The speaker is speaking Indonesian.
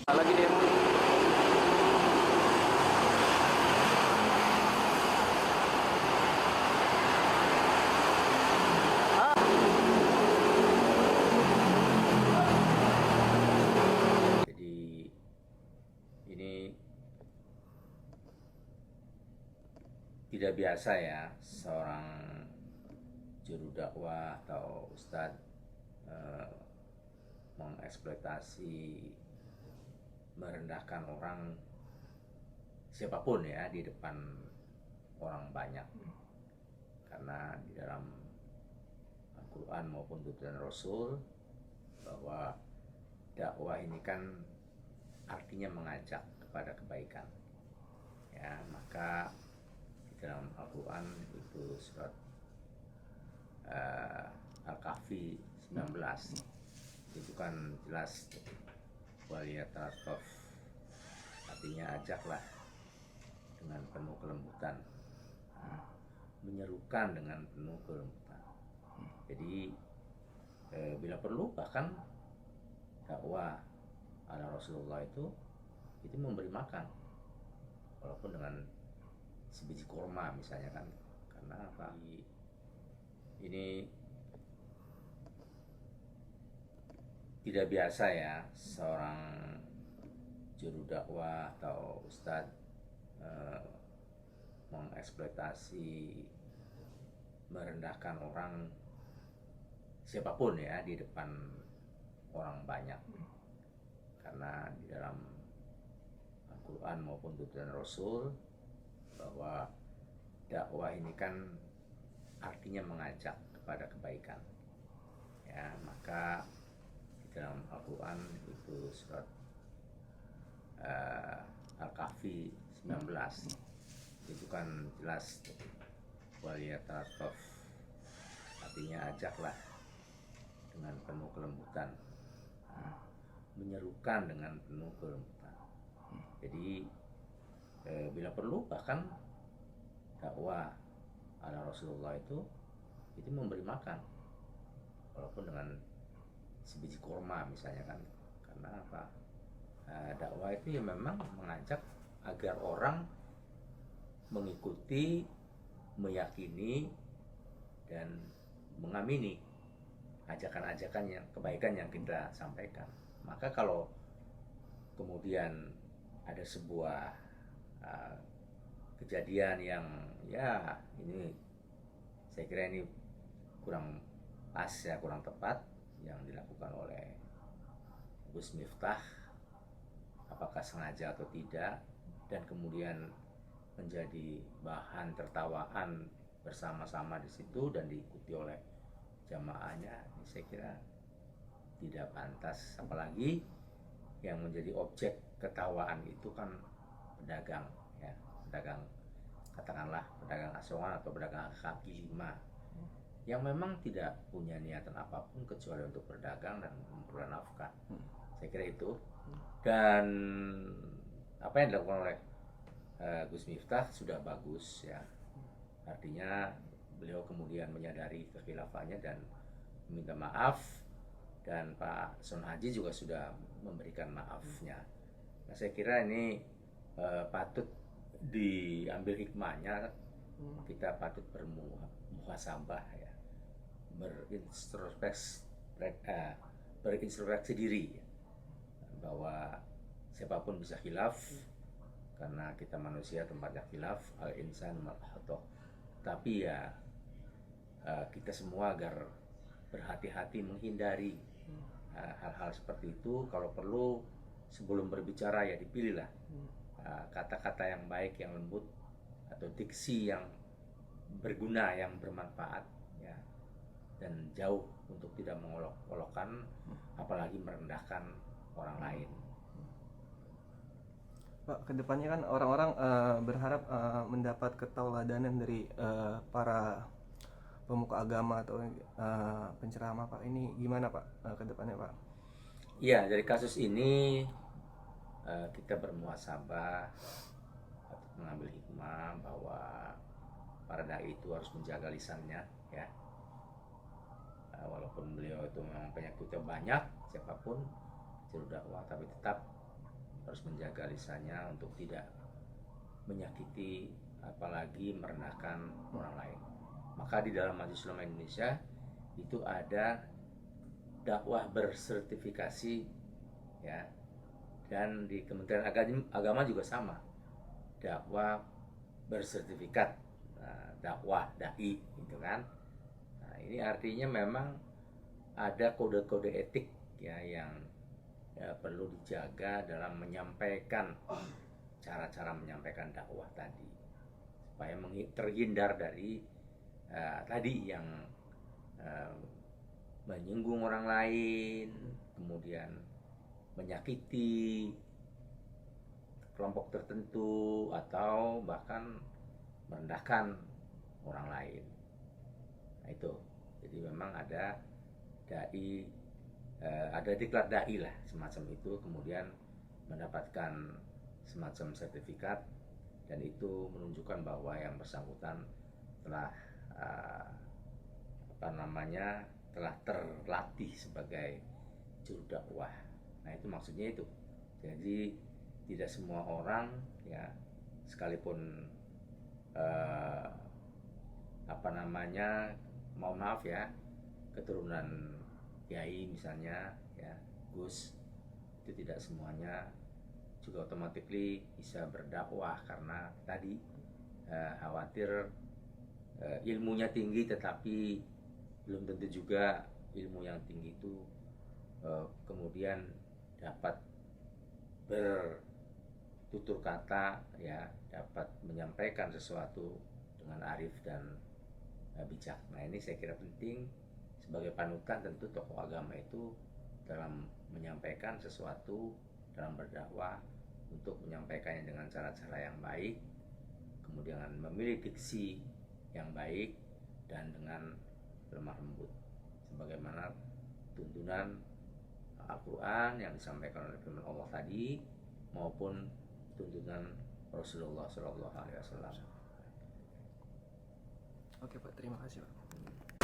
Lagi demo. Jadi ini tidak biasa ya seorang juru dakwah atau ustadz mengeksploitasi, merendahkan orang siapapun ya di depan orang banyak, karena di dalam Al-Quran maupun tuntunan Rasul bahwa dakwah ini kan artinya mengajak kepada kebaikan ya. Maka di dalam Al-Quran itu surat Al-Kahfi 19 itu kan jelas waliyatatof, artinya ajaklah dengan penuh kelembutan, menyerukan dengan penuh kelembutan. Jadi bila perlu bahkan dakwah ala Rasulullah itu memberi makan walaupun dengan sebiji kurma misalnya kan. Karena apa? Ini tidak biasa ya seorang juru dakwah atau ustadz mengeksploitasi, merendahkan orang siapapun ya di depan orang banyak, karena di dalam Al-Quran maupun tuntunan Rasul bahwa dakwah ini kan artinya mengajak kepada kebaikan ya. Maka di dalam Al-Quran itu surat Al-Kahfi 19 itu kan jelas waliyatatof, artinya ajaklah dengan penuh kelembutan, menyerukan dengan penuh kelembutan. Jadi bila perlu bahkan dakwah ala Rasulullah itu memberi makan walaupun dengan sebiji kurma misalnya kan. Karena apa? Dakwah itu ya memang mengajak agar orang mengikuti, meyakini dan mengamini ajakan-ajakan yang kebaikan yang kita sampaikan. Maka kalau kemudian ada sebuah kejadian yang ya ini saya kira ini kurang pas ya, kurang tepat yang dilakukan oleh Gus Miftah, apakah sengaja atau tidak, dan kemudian menjadi bahan tertawaan bersama-sama di situ dan diikuti oleh jamaahnya, ini saya kira tidak pantas. Apalagi yang menjadi objek ketawaan itu kan pedagang ya, pedagang katakanlah pedagang asongan atau pedagang kaki lima yang memang tidak punya niatan apapun kecuali untuk berdagang dan memperoleh nafkah. Saya kira itu. Dan apa yang dilakukan oleh Gus Miftah sudah bagus ya. Artinya beliau kemudian menyadari kekhilafahnya dan meminta maaf, dan Pak Son Haji juga sudah memberikan maafnya. Nah, saya kira ini patut diambil hikmahnya. Kita patut bermuhasabah ya, berintrospeksi diri bahwa siapapun bisa khilaf, karena kita manusia tempatnya khilaf, al insan mal khata'. Tapi ya kita semua agar berhati-hati menghindari hal-hal seperti itu. Kalau perlu sebelum berbicara ya dipilihlah kata-kata yang baik, yang lembut, atau diksi yang berguna, yang bermanfaat ya, dan jauh untuk tidak mengolok-olokkan apalagi merendahkan orang lain. Pak, kedepannya kan orang-orang berharap mendapat ketauladanan dari para pemuka agama atau penceramah, Pak. Ini gimana, Pak, kedepannya, Pak? Iya, dari kasus ini kita bermuhasabah, mengambil hikmah bahwa para dai itu harus menjaga lisannya ya. Walaupun beliau itu memang penyakitnya banyak, siapapun juru dakwah, tapi tetap harus menjaga lisannya untuk tidak menyakiti apalagi merendahkan orang lain. Maka di dalam Majelis Ulama Indonesia itu ada dakwah bersertifikasi, ya, dan di Kementerian Agama juga sama, dakwah bersertifikat, dakwah dai gitu kan. Nah, ini artinya memang ada kode-kode etik ya yang perlu dijaga dalam menyampaikan cara-cara menyampaikan dakwah tadi, supaya terhindar dari tadi yang menyinggung orang lain, kemudian menyakiti kelompok tertentu atau bahkan merendahkan orang lain. Nah itu, jadi memang ada dai, ada diklat dai lah semacam itu, kemudian mendapatkan semacam sertifikat, dan itu menunjukkan bahwa yang bersangkutan telah telah terlatih sebagai juru dakwah. Nah itu maksudnya itu. Jadi tidak semua orang ya, sekalipun mohon maaf ya, keturunan kiai misalnya ya, Gus, itu tidak semuanya juga automatically bisa berdakwah, karena tadi khawatir ilmunya tinggi tetapi belum tentu juga ilmu yang tinggi itu kemudian dapat bertutur kata ya, dapat menyampaikan sesuatu dengan arif dan bijak. Nah ini saya kira penting sebagai panutan. Tentu tokoh agama itu dalam menyampaikan sesuatu, dalam berdakwah, untuk menyampaikannya dengan cara-cara yang baik, kemudian memilih diksi yang baik dan dengan lemah lembut, sebagaimana tuntunan Al-Quran yang disampaikan oleh firman Allah tadi, maupun tuntunan Rasulullah SAW. Oke Pak, terima kasih Pak.